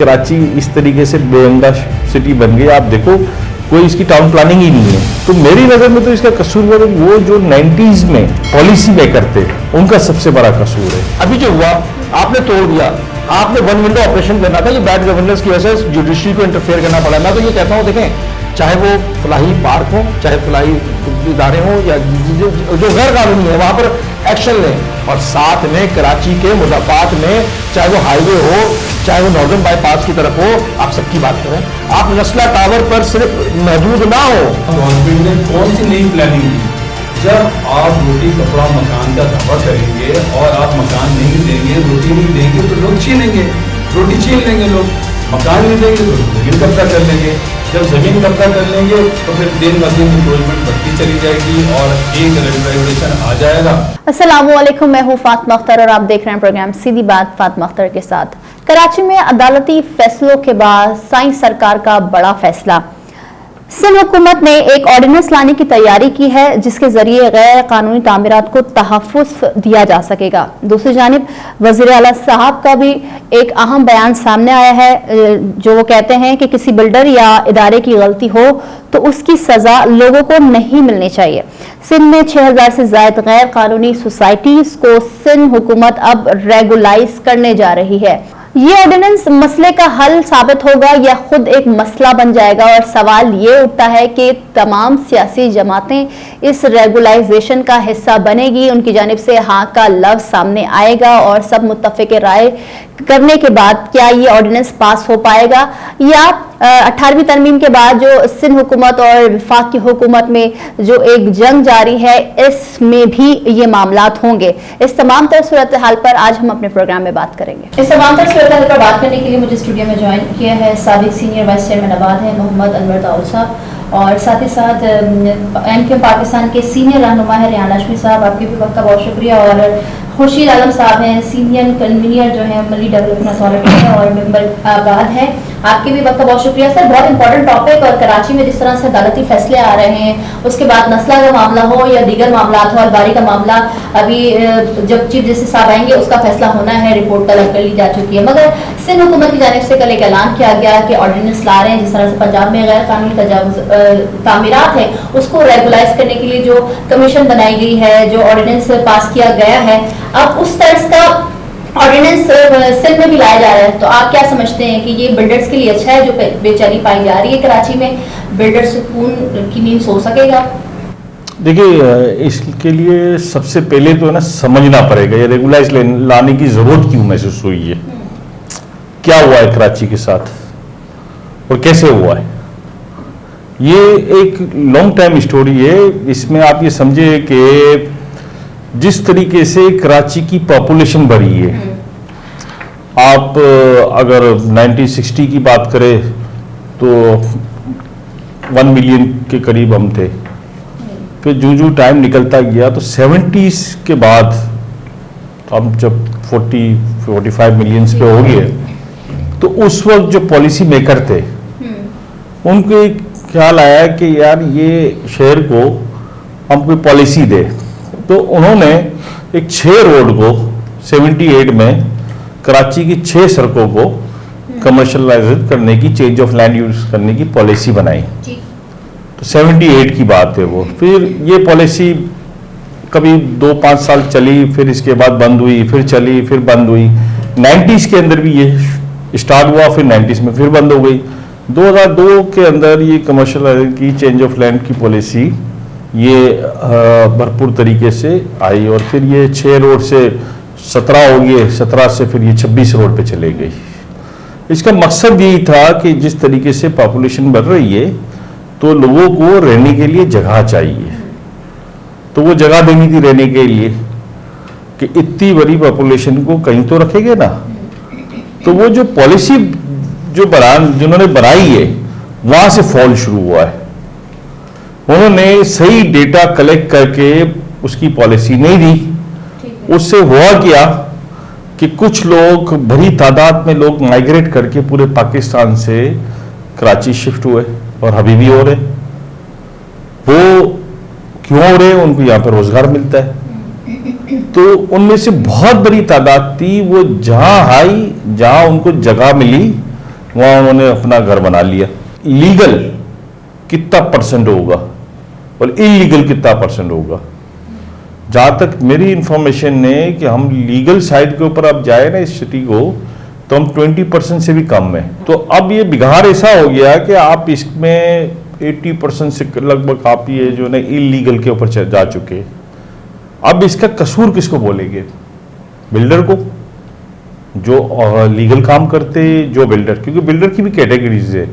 कराची इस तरीके से बेरंगा सिटी बन गई, आप देखो कोई इसकी टाउन प्लानिंग ही नहीं है। तो मेरी नज़र में तो इसका कसूर वो जो 90s में पॉलिसी मेकर थे उनका सबसे बड़ा कसूर है। अभी जो हुआ आपने तोड़ दिया, आपने वन विंडो ऑपरेशन करना था, ये बैड गवर्नेंस की वजह से जुडिशरी को इंटरफेयर करना पड़ा। मैं तो ये कहता हूँ, देखें चाहे वो फलाही पार्क हो, चाहे फलाही इदारे हों या जो गैर कानूनी है वहाँ पर एक्शन लें, और साथ में कराची के मुज़ाफ़ात में चाहे वो हाईवे हो चाहे वो नॉर्दर्न बाईपास की तरफ हो, आप सबकी बात करें। आप नस्ला टावर पर सिर्फ महदूद ना हो। गवर्नमेंट ने कौन सी नई प्लानिंग की? जब आप रोटी कपड़ा मकान का दावा करेंगे और आप मकान नहीं देंगे, रोटी नहीं देंगे तो लोग छीनेंगे, रोटी छीन लेंगे लोग। मकान नहीं देंगे तो जमीन कब्जा कर लेंगे। जब जमीन कब्जा कर लेंगे तो फिर दिन ब दिन इन्क्रोचमेंट बढ़ती चली जाएगी और एक रेगुलेशन आ जाएगा। अस्सलामुअलैकुम, मैं हूँ फातिमा अख्तर और आप देख रहे हैं प्रोग्राम सीधी बात फातिमा अख्तर के साथ। कराची में अदालती फैसलों के बाद साइंस सरकार का बड़ा फैसला। सिंध हुकूमत ने एक ऑर्डिनेंस लाने की तैयारी की है जिसके जरिए गैर कानूनी तामीरात को तहफ़्फ़ुज़ दिया जा सकेगा। दूसरी जानिब वज़ीर आला साहब का भी एक अहम बयान सामने आया है, जो वो कहते हैं कि किसी बिल्डर या इदारे की गलती हो तो उसकी सज़ा लोगों को नहीं मिलनी चाहिए। सिंध में 6000 से ज़ायद गैर कानूनी सोसाइटीज़ को सिंध हुकूमत अब रेगुलाइज करने जा रही है। ये ऑर्डिनेंस मसले का हल साबित होगा या खुद एक मसला बन जाएगा, और सवाल ये उठता है कि तमाम सियासी जमातें इस रेगुलाइजेशन का हिस्सा बनेगी, उनकी जानिब से हाँ का लफ्ज़ सामने आएगा और सब मुत्तफ़िक़ राय करने के बाद क्या ये ऑर्डिनेंस पास हो पाएगा, या 18वीं तरमीम के बाद जो सिंध हुकूमत और वफाक की हुकूमत में जो एक जंग जारी है इसमें भी ये मामलात होंगे। इस तमाम तरह सूरत हाल पर आज हम अपने प्रोग्राम में बात करेंगे। इस तमाम तरह सूरत हाल पर बात करने के लिए मुझे स्टूडियो में ज्वाइन किया है साबिक सीनियर वाइस चेयरमैन आबाद है मोहम्मद अनवर दाऊद साहब, और साथ ही साथ MKM पाकिस्तान के सीनियर रहनुमा है रेहान हाशमी साहब, आपके भी वक्त का बहुत शुक्रिया। और खुर्शीद आलम साहब हैं सीनियर कन्वीनियर जो है मली डेवलपमेंट अथॉरिटी है और मेंबर आबाद है, आपके भी वक्त का बहुत शुक्रिया। सर, बहुत इंपॉर्टेंट टॉपिक, और कराची में जिस तरह से अदालती फैसले आ रहे हैं, उसके बाद नस्ला का मामला हो या दीगर मामला हो, अलबारी का मामला अभी जब चीफ जस्टिस साहब आएंगे उसका फैसला होना है, रिपोर्ट तलब कर ली जा चुकी है। मगर सिंध हुकूमत की जानिब से कल एक ऐलान किया गया कि ऑर्डिनेंस ला रहे हैं, जिस तरह से पंजाब में गैर कानूनी तामीरात है उसको रेगुलाइज करने के लिए जो कमीशन बनाई गई है, जो ऑर्डिनेंस पास किया गया है, अब उस तर्ज का ऑर्डिनेंस सिंध में भी लाया जा रहा है। तो आप क्या समझते हैं कि ये बिल्डर्स के लिए अच्छा है? जो बेचैनी पाई जा रही है कराची में, बिल्डर सुकून की नींद सो सकेगा? देखिए, इसके लिए सबसे पहले तो है ना समझना पड़ेगा ये रेगुलाइज लाने की जरूरत क्यों महसूस हुई है, क्या हुआ है कराची के साथ और कैसे हुआ है। ये एक लॉन्ग टाइम स्टोरी है। इसमें आप ये समझे कि जिस तरीके से कराची की पॉपुलेशन बढ़ी है, आप अगर 1960 की बात करें तो 1 मिलियन के करीब हम थे, फिर जो टाइम निकलता गया तो 70s के बाद हम जब 40-45 मिलियंस पे हो गए, तो उस वक्त जो पॉलिसी मेकर थे उनको एक ख्याल आया कि यार ये शहर को हम कोई पॉलिसी दे, तो उन्होंने एक 6 रोड को 78 में कराची की 6 सड़कों को कमर्शलाइज करने की, चेंज ऑफ लैंड यूज करने की पॉलिसी बनाई। तो 78 की बात है वो। फिर ये पॉलिसी कभी 2-5 साल चली, फिर इसके बाद बंद हुई, फिर चली, फिर बंद हुई। 90s के अंदर भी ये स्टार्ट हुआ, फिर 90s में फिर बंद हो गई। 2002 के अंदर ये कमर्शलाइज की चेंज ऑफ लैंड की पॉलिसी ये भरपूर तरीके से आई, और फिर ये 6 रोड से 17 हो गए, 17 से फिर ये 26 रोड पे चले गई। इसका मकसद यही था कि जिस तरीके से पॉपुलेशन बढ़ रही है तो लोगों को रहने के लिए जगह चाहिए, तो वो जगह देनी थी रहने के लिए कि इतनी बड़ी पॉपुलेशन को कहीं तो रखेंगे ना। तो वो जो पॉलिसी जिन्होंने बनाई है वहां से फॉल शुरू हुआ है। उन्होंने सही डेटा कलेक्ट करके उसकी पॉलिसी नहीं दी। उससे हुआ क्या कि कुछ लोग, भरी तादाद में लोग माइग्रेट करके पूरे पाकिस्तान से कराची शिफ्ट हुए, और अभी भी हो रहे। वो क्यों हो रहे? उनको यहाँ पर रोजगार मिलता है। तो उनमें से बहुत बड़ी तादाद थी वो जहां आई, जहां उनको जगह मिली वहां उन्होंने अपना घर बना लिया। लीगल कितना परसेंट होगा और इलीगल कितना परसेंट होगा? जहां तक मेरी इंफॉर्मेशन है कि हम लीगल साइड के ऊपर अब जाए ना इस सिटी को, तो हम 20% से भी कम है। तो अब ये बिगाड़ ऐसा हो गया कि आप इसमें 80% से लगभग आप ये जो ना इलीगल के ऊपर जा चुके। अब इसका कसूर किसको बोलेंगे? बिल्डर को, जो लीगल काम करते, जो बिल्डर, क्योंकि बिल्डर की भी कैटेगरीज है।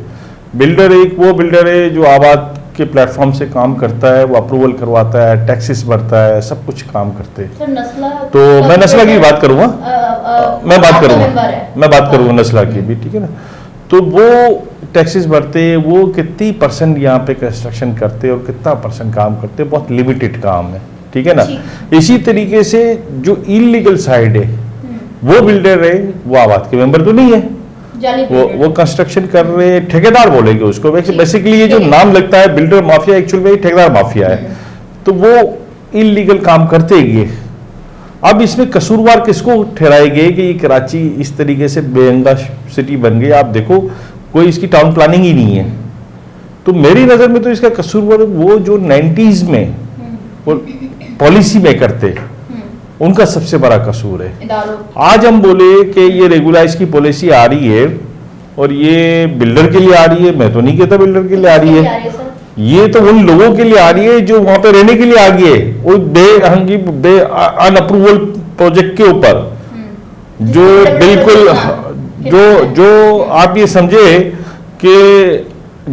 बिल्डर एक वो बिल्डर है जो आबाद के प्लेटफॉर्म से काम करता है, वो अप्रूवल करवाता है, टैक्सेस भरता है, सब कुछ काम करते हैं। तो मैं नस्ला की बात करूंगा, मैं बात करूंगा नस्ला की भी, ठीक है ना। तो वो टैक्सेस भरते हैं, वो कितनी परसेंट यहाँ पे कंस्ट्रक्शन करते हैं और कितना परसेंट काम करते हैं, बहुत लिमिटेड काम है, ठीक है ना। इसी तरीके से जो इलीगल साइड है, वो बिल्डर है, वो आबाद के मेंबर तो नहीं है, वो कंस्ट्रक्शन कर रहे हैं, ठेकेदार बोलेंगे उसको। बेसिकली ये जो नाम लगता है बिल्डर माफिया, एक्चुअल में ठेकेदार माफिया है। तो वो इलीगल काम करते ही। अब इसमें कसूरवार किसको ठहराएंगे कि ये कराची इस तरीके से बेहंगा सिटी बन गई? आप देखो, कोई इसकी टाउन प्लानिंग ही नहीं है। तो मेरी नजर में तो इसका कसूरवार वो जो 90s में वो पॉलिसी मेकर थे, उनका सबसे बड़ा कसूर है। आज हम बोले कि ये रेगुलाइज की पॉलिसी आ रही है और ये बिल्डर के लिए आ रही है, मैं तो नहीं कहता बिल्डर के लिए आ रही है, ये तो उन लोगों के लिए आ रही है जो वहां पे रहने के लिए आ गए, वो बे अनअप्रूवल प्रोजेक्ट के ऊपर, जो बिल्कुल जो आप ये समझे कि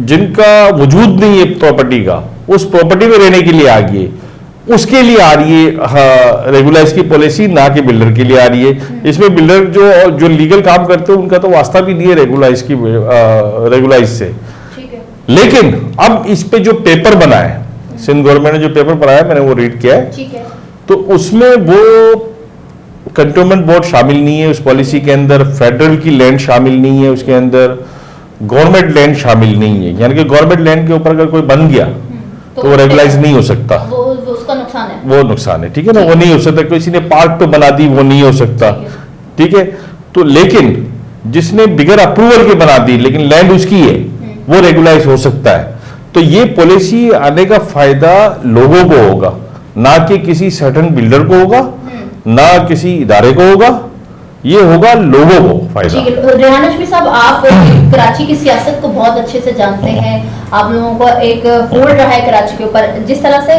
जिनका वजूद नहीं है प्रॉपर्टी का, उस प्रॉपर्टी में रहने के लिए आ गए, उसके लिए आ रही है रेगुलाइज की पॉलिसी, ना कि बिल्डर के लिए आ रही है। इसमें बिल्डर जो लीगल काम करते हैं उनका तो वास्ता भी नहीं है रेगुलाइज से। लेकिन अब इस पे जो पेपर बना है, सिंध गवर्नमेंट ने जो पेपर बनाया, मैंने वो रीड किया है, तो उसमें वो कंटोनमेंट बोर्ड शामिल नहीं है उस पॉलिसी के अंदर, फेडरल की लैंड शामिल नहीं है उसके अंदर, गवर्नमेंट लैंड शामिल नहीं है। यानी कि गवर्नमेंट लैंड के ऊपर अगर कोई बन गया तो वो रेगुलाइज नहीं हो सकता, उसका नुकसान है, वो नुकसान है, ठीक है ना। वो नहीं हो सकता, किसी ने पार्क पे बना दी, वो नहीं हो सकता, ठीक है। तो लेकिन जिसने बिगर अप्रूवल के बना दी लेकिन लैंड उसकी है, वो रेगुलाइज हो सकता है। तो ये पॉलिसी आने का फायदा लोगों को होगा, ना कि किसी सर्टेन बिल्डर को होगा, ना किसी इदारे को होगा, ये होगा लोगों को फायदा। रेहान हाशमी साहब, आप कराची की सियासत को बहुत अच्छे से जानते हैं, आप लोगों को एक होल्ड रहा है कराची के ऊपर। जिस तरह से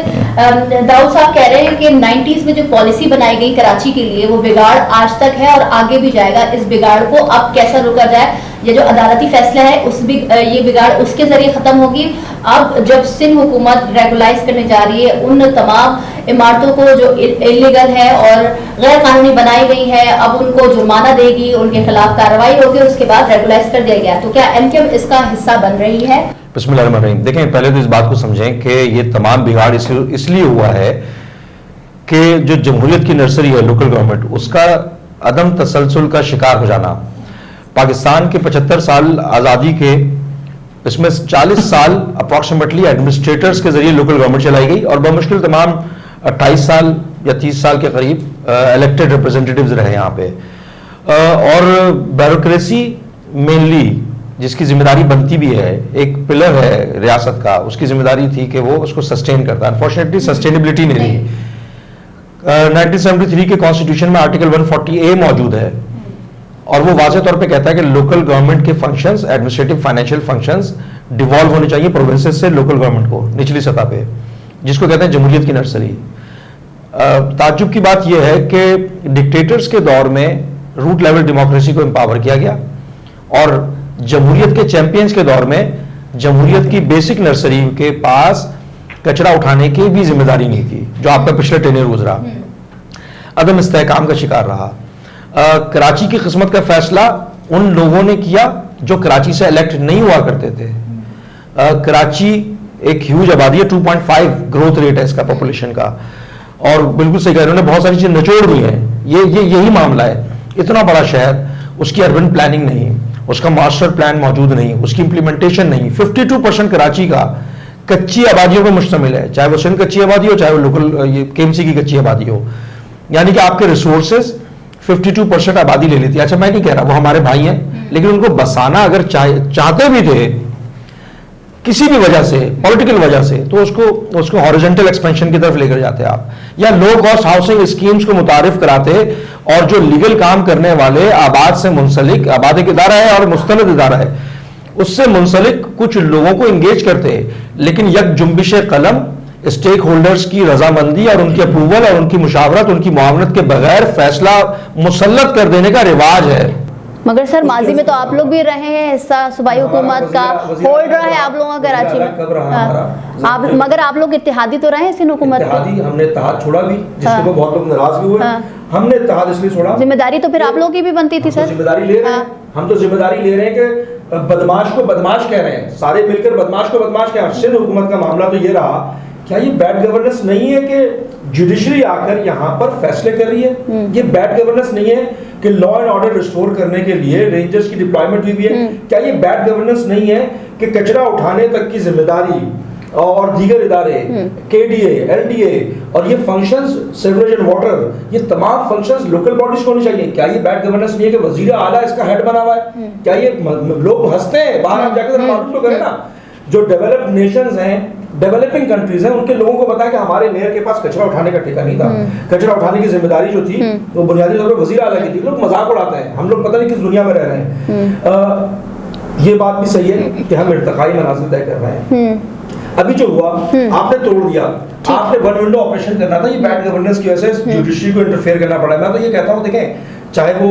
दाऊद साहब कह रहे हैं कि 90s में जो पॉलिसी बनाई गई कराची के लिए, वो बिगाड़ आज तक है और आगे भी जाएगा। इस बिगाड़ को अब कैसा रोका जाए? ये जो अदालती फैसला है ये बिगाड़ उसके जरिए खत्म होगी। अब जब सिंध हुकूमत रेगुलाइज करने जा रही है उन तमाम इमारतों को जो इलीगल है और गैर कानूनी बनाई गई है, अब उनको जुर्माना देगी, उनके खिलाफ कार्रवाई होगी, उसके बाद रेगुलाइज कर दिया गया। तो क्या एमक्यूएम इसका हिस्सा बन रही है? बिस्मिल्लाहिर्रहमानिर्रहीम। देखें, पहले तो इस बात को समझें कि ये तमाम बिगाड़ इसलिए हुआ है कि जो जमहूरियत की नर्सरी है लोकल गवर्नमेंट, उसका अदम तसलसल का शिकार हो जाना। पाकिस्तान के 75 साल आज़ादी के, इसमें 40 साल अप्रॉक्सीमेटली एडमिनिस्ट्रेटर्स के जरिए लोकल गवर्नमेंट चलाई गई और बमुश्किल तमाम 28 साल या 30 साल के करीब इलेक्टेड रिप्रेजेंटेटिव्स रहे यहाँ पे। और ब्यूरोक्रेसी मेनली जिसकी जिम्मेदारी बनती भी है, एक पिलर है रियासत का, उसकी जिम्मेदारी थी कि वो उसको सस्टेन करता है। अनफॉर्चुनेटली सस्टेनेबिलिटी नहीं रही। 1973 के कॉन्स्टिट्यूशन में आर्टिकल 140A मौजूद है और वो वाज़ेह तौर पे कहता है कि लोकल गवर्नमेंट के functions, administrative financial functions devolve होने चाहिए प्रोविंसेस से लोकल गवर्नमेंट को निचली सतह पे, जिसको कहते हैं जमहूरियत की नर्सरी। ताज्जुब की बात यह है कि डिक्टेटर्स के दौर में रूट लेवल डेमोक्रेसी को एम्पावर किया गया और जमहूरियत के चैंपियंस के दौर में जमहूरियत की बेसिक नर्सरी के पास कचरा उठाने की भी जिम्मेदारी नहीं थी, जो आपका पिछले टेन्योर गुजरा, अदम इस्तेहकाम का शिकार रहा। कराची की किस्मत का फैसला उन लोगों ने किया जो कराची से इलेक्ट नहीं हुआ करते थे। कराची एक ह्यूज आबादी है, 2.5 ग्रोथ रेट है इसका पॉपुलेशन का, और बिल्कुल सही कह रहे हैं, उन्होंने बहुत सारी चीजें निचोड़ दी हैं। यही मामला है, इतना बड़ा शहर, उसकी अर्बन प्लानिंग नहीं, उसका मास्टर प्लान मौजूद नहीं, उसकी इंप्लीमेंटेशन नहीं। 52% कराची का कच्ची आबादियों पर मुश्तमिल है, चाहे वो सिंध कच्ची आबादी हो, चाहे वो लोकल KMC की कच्ची आबादी हो। यानी कि आपके रिसोर्सेज 52% आबादी ले लेती है। अच्छा, मैं नहीं कह रहा वो हमारे भाई हैं, लेकिन उनको बसाना अगर चाहते भी थे किसी भी वजह से, पॉलिटिकल वजह से, तो उसको हॉरिजॉन्टल एक्सपेंशन की तरफ लेकर जाते आप, या लो कॉस्ट हाउसिंग स्कीम्स को मुतारिफ कराते, और जो लीगल काम करने वाले आबाद से मुंसलिक, आबाद एक इदारा है और मुस्तनद इदारा है, उससे मुंसलिक कुछ लोगों को इंगेज करते, लेकिन यक जुम्बिश कलम स्टेक होल्डर्स की रजामंदी और उनकी अप्रूवल और उनकी मुशावरत, उनकी मुआवनत के बगैर फैसला मुसल्लत कर देने का रिवाज है। मगर सर माजी में तो आप लोग भी रहे हैं हिस्सा सूबाई हुकूमत का, होल्ड रहा है आप लोगों का कराची में, आप मगर आप लोग इत्तेहादी तो रहे हैं सिंध हुकूमत के। हमने इत्तेहाद छोड़ा भी, जिसके ऊपर बहुत लोग नाराज भी हुए। हमने इत्तेहाद इसलिए छोड़ा, जिम्मेदारी तो फिर आप लोगों की भी बनती थी सर। जिम्मेदारी ले रहे हैं, हम तो जिम्मेदारी ले रहे हैं कि बदमाश को बदमाश कह रहे हैं, सारे मिलकर बदमाश को बदमाश कह रहे हैं। सिंध हुकूमत का मामला तो ये रहा, क्या ये बैड गवर्नेंस नहीं है कि जुडिशरी आकर यहाँ पर फैसले कर रही है? ये बैड गवर्नेंस नहीं है कि लॉ एंड ऑर्डर रिस्टोर करने के लिए रेंजर्स की डिप्लॉयमेंट हुई है? क्या ये बैड गवर्नेंस नहीं है कि कचरा उठाने तक की जिम्मेदारी और दीगर इदारे, केडीए, एलडीए और ये फंक्शंस, सीवरेज एंड वाटर, ये तमाम फंक्शंस लोकल बॉडीज को होनी चाहिए? क्या ये बैड गवर्नेंस नहीं है कि वजीर आला इसका हेड बना हुआ है? क्या ये लोग हंसते हैं, बाहर आप जाकर मालूम तो करें ना। जो डेवलप्ड नेशंस हैं, डेवलपिंग कंट्रीज हैं, उनके लोगों को पता है कि हमारे मेयर के पास कचरा उठाने का ठेका नहीं था। कचरा उठाने की जिम्मेदारी जो थी वो बुनियादी तौर पर वजीर आला की थी। लोग मजाक उड़ाते हैं, हम लोग पता नहीं किस दुनिया में रह रहे हैं। ये बात भी सही है कि हम इर्तिकाई मनाजिल तय कर रहे हैं। अभी जो हुआ, आपने तोड़ दिया, आपने वन विंडो ऑपरेशन करना था, ये बैड गवर्नेंस की वजह से जुडिशरी को इंटरफेयर करना पड़ा। मैं तो ये कहता हूँ, देखें, चाहे वो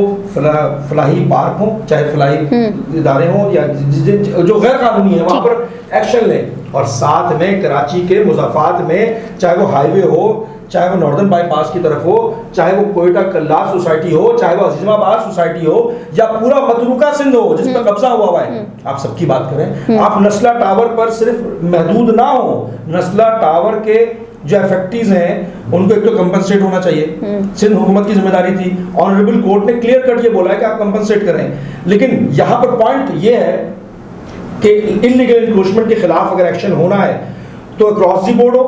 फलाही पार्क हो, चाहे फलाही इदारे हो, या जो गैर कानूनी है वहां पर एक्शन लें। और साथ में कराची के मुज़ाफ़ात में, चाहे वो हाईवे हो, चाहे वो नॉर्दर्न बाईपास की तरफ हो, चाहे वो कोयटा कल्लास सोसाइटी हो, चाहे वो अजीमाबाद सोसाइटी हो, या पूरा मतरूका सिंध हो जिसमें कब्जा हुआ है, आप सबकी बात करें। आप नस्ला टावर पर सिर्फ महदूद ना हो, नस्ला टावर के जो इफेक्टिव्स हैं उनको एक तो कंपनसेट होना चाहिए। सिंध हुकूमत की जिम्मेदारी थी, ऑनरेबल कोर्ट ने क्लियर कट ये बोला है कि आप कंपनसेट करें। लेकिन यहाँ पर पॉइंट ये है कि इल्लीगल इंक्रोचमेंट के खिलाफ अगर एक्शन होना है तो अक्रॉस दी बोर्ड हो,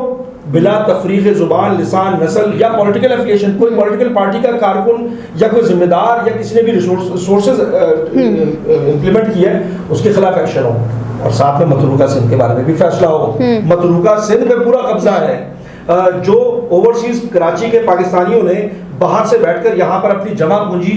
बिला तफरीक जुबान, लिसान, नस्ल या पॉलिटिकल एफिलिएशन, कोई पॉलिटिकल पार्टी का कारकुन या कोई जिम्मेदार या किसी ने भी रिसोर्सेज इम्प्लीमेंट किया है, उसके खिलाफ एक्शन हो। और साथ में मतरूका सिंध के बारे में भी फैसला हो। मतरूका सिंध पे पूरा कब्जा है। जो ओवरसीज कराची के पाकिस्तानियों ने बाहर से बैठकर यहाँ पर अपनी जमा पूंजी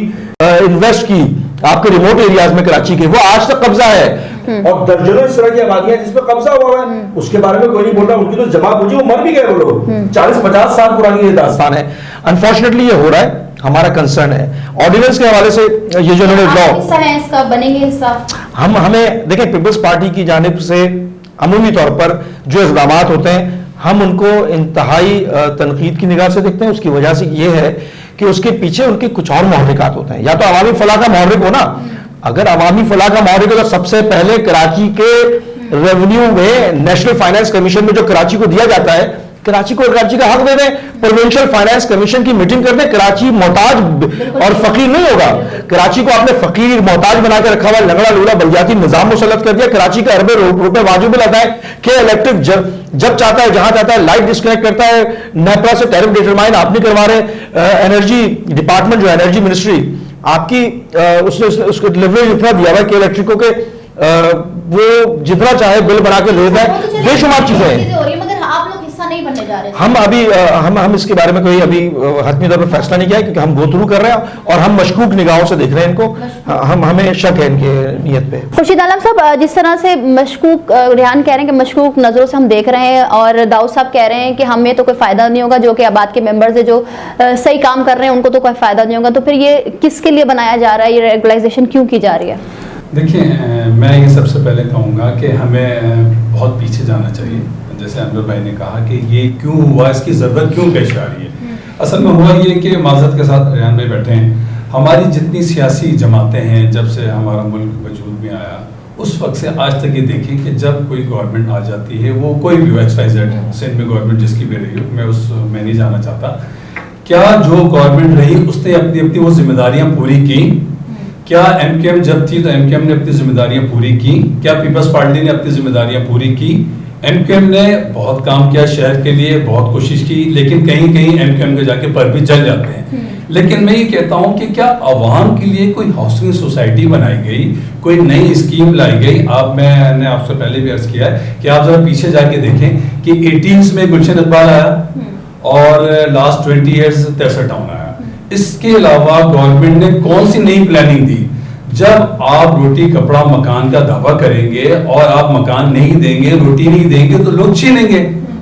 इन्वेस्ट की आपके रिमोट एरियाज में कराची के, वो आज तक कब्जा है। और दर्जनों इस तरह की आबादियां जिस पर कब्जा हुआ है, उसके बारे में कोई नहीं बोल रहा। उनकी तो जमा पूंजी, वो मर भी गए वो लोग, 40-50 साल पुरानी ये दास्तान है। अनफॉर्चुनेटली ये हो रहा है, हमारा कंसर्न है। ऑर्डिनेंस के हवाले से ये जो लॉ बनेंगे हिस्सा, हमें देखें, पीपल्स पार्टी की जानिब से अमूमी तौर पर जो इक़दाम होते हैं, हम उनको इंतहाई तनकीद की निगाह से देखते हैं। उसकी वजह से ये है कि उसके पीछे उनके कुछ और महर्रिकात होते हैं। या तो अवामी फलाह का महर्रिक हो ना, अगर अवामी फलाह का महर्रिक हो तो सबसे पहले कराची के रेवेन्यू में, नेशनल फाइनेंस कमीशन में जो कराची को दिया जाता है, कराची को कराची का हक दे दें। प्रोविंशियल फाइनेंस कमीशन की मीटिंग कर दें। कराची मोहताज और फकीर नहीं होगा। कराची को आपने फकीर मोहताज बनाकर रखा हुआ, लंगड़ा लूला बलजाती निजाम मुसल्लत कर दिया। कराची का अरबे रुपए वाजिब अदा है कि इलेक्ट्रिक जब चाहता है, जहां चाहता है लाइट डिस्कनेक्ट करता है। नेपरा से टैरिफ डिटरमाइन आप नहीं करवा रहे। एनर्जी डिपार्टमेंट जो एनर्जी मिनिस्ट्री आपकी, उसने उसको लेवरेज इतना दिया हुआ कि इलेक्ट्रिको के वो जितना चाहे बिल बना के लेता है। बेशुमार चीजें हैं। नहीं बनने जा रहे। हम अभी हम इसके बारे में कोई अभी हतमी तौर पर फैसला नहीं किया, क्योंकि हम गो थ्रू कर रहे हैं और हम मशकूक निगाहों से देख रहे हैं इनको। हमें शक है इनके नियत पे। खुर्शीद आलम साहब, जिस तरह से मशकूक, रेहान कह रहे हैं कि मशकूक नजरों से हम देख रहे हैं, और दाऊद साहब कह रहे हैं कि हमें तो कोई फायदा नहीं होगा, जो कि आबाद के मेंबर्स है जो सही काम कर रहे हैं उनको तो कोई फायदा नहीं होगा। तो फिर ये किसके लिए बनाया जा रहा है, ये रेगुलाइजेशन क्यों की जा रही है? देखिए, मैं ये सबसे पहले कहूँगा कि हमें बहुत पीछे जाना चाहिए। जैसे अनवर भाई ने कहा कि ये क्यों हुआ, इसकी ज़रूरत क्यों पेश आ रही है। असल में हुआ ये कि माज़रत के साथ रेहान भाई बैठे हैं, हमारी जितनी सियासी जमातें हैं जब से हमारा मुल्क वजूद में आया, उस वक्त से आज तक ये देखें कि जब कोई गवर्नमेंट आ जाती है, वो कोई भी XYZ सिंध में गवर्नमेंट जिसकी भी रही हो, मैं नहीं जाना चाहता, क्या जो गवर्नमेंट रही उसने अपनी अपनी वो जिम्मेदारियाँ पूरी की? क्या MKM जब थी तो MKM ने अपनी जिम्मेदारियाँ पूरी की? क्या पीपल्स पार्टी ने अपनी जिम्मेदारियाँ पूरी की? MKM ने बहुत काम किया शहर के लिए, बहुत कोशिश की, लेकिन कहीं कहीं MKM के जाके पर भी जल जाते हैं। लेकिन मैं ये कहता हूं कि क्या आवाम के लिए कोई हाउसिंग सोसाइटी बनाई गई, कोई नई स्कीम लाई गई? मैंने आपसे पहले भी अर्ज किया है कि आप जरा पीछे जाके देखें कि 18 में गुलशन इकबाल आया और लास्ट 20 ईयर्स 63 टाउन आया। इसके अलावा गवर्नमेंट ने कौन सी नई प्लानिंग दी? जब आप रोटी कपड़ा मकान का दावा करेंगे और आप मकान नहीं देंगे, रोटी नहीं देंगे तो लोग छीनेंगे,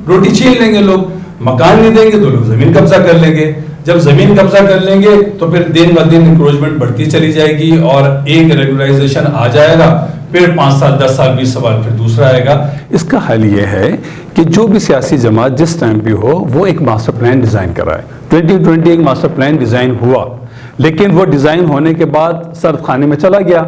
रोटी छीन लेंगे लोग। मकान नहीं देंगे तो लोग जमीन कब्जा कर लेंगे। जब जमीन कब्जा कर लेंगे तो फिर दिन ब दिन इंक्रोचमेंट बढ़ती चली जाएगी और एक रेगुलराइजेशन आ जाएगा, फिर 5 साल 10 साल 20 साल फिर दूसरा आएगा। इसका हल ये है कि जो भी सियासी जमात जिस टाइम भी हो वो एक मास्टर प्लान डिजाइन कराए। 2020 एक मास्टर प्लान डिजाइन हुआ, लेकिन वो डिजाइन होने के बाद सर्द खाने में चला गया।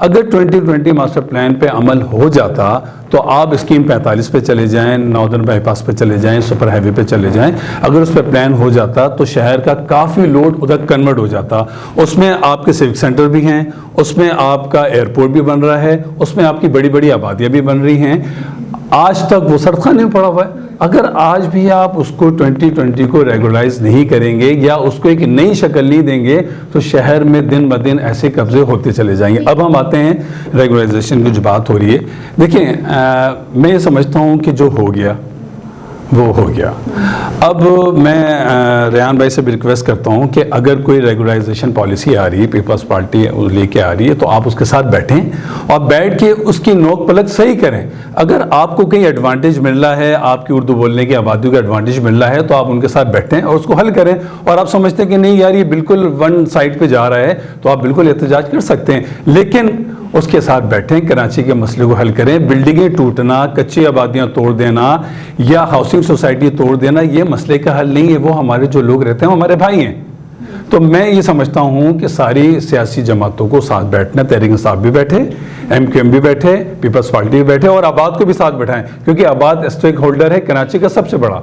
अगर 2020 मास्टर प्लान पे अमल हो जाता तो आप स्कीम 45 पे चले जाएं, नॉर्दर्न बाईपास पे चले जाएं, सुपर हाईवे पे चले जाएं, अगर उस पर प्लान हो जाता तो शहर का काफ़ी लोड उधर कन्वर्ट हो जाता। उसमें आपके सिविक सेंटर भी हैं, उसमें आपका एयरपोर्ट भी बन रहा है, उसमें आपकी बड़ी बड़ी आबादियाँ भी बन रही हैं। आज तक वो सरखाने में पड़ा हुआ है। अगर आज भी आप उसको 2020 को रेगुलराइज नहीं करेंगे या उसको एक नई शक्ल नहीं देंगे तो शहर में दिन ब दिन ऐसे कब्जे होते चले जाएंगे। अब हम आते हैं रेगुलराइजेशन की जो बात हो रही है। देखिए, मैं ये समझता हूँ कि जो हो गया वो हो गया। अब मैं रेहान भाई से भी रिक्वेस्ट करता हूँ कि अगर कोई रेगुलराइजेशन पॉलिसी आ रही है, पीपल्स पार्टी लेके आ रही है, तो आप उसके साथ बैठें और बैठ के उसकी नोक पलक सही करें। अगर आपको कहीं एडवांटेज मिल रहा है, आपकी उर्दू बोलने की आबादी को एडवांटेज मिल रहा है, तो आप उनके साथ बैठें और उसको हल करें। और आप समझते हैं कि नहीं यार ये बिल्कुल वन साइड पे जा रहा है, तो आप बिल्कुल एहतजाज कर सकते हैं, लेकिन उसके साथ बैठें, कराची के मसले को हल करें। बिल्डिंगें टूटना, कच्ची आबादियां तोड़ देना या हाउसिंग सोसाइटी तोड़ देना ये मसले का हल नहीं है। वो हमारे जो लोग रहते हैं वो हमारे भाई हैं। तो मैं ये समझता हूँ कि सारी सियासी जमातों को साथ बैठना, तहरीक इंसाफ भी बैठे, MQM भी बैठे, पीपल्स पार्टी भी बैठे और आबाद को भी साथ बैठाएं, क्योंकि आबाद स्टेक होल्डर है कराची का सबसे बड़ा।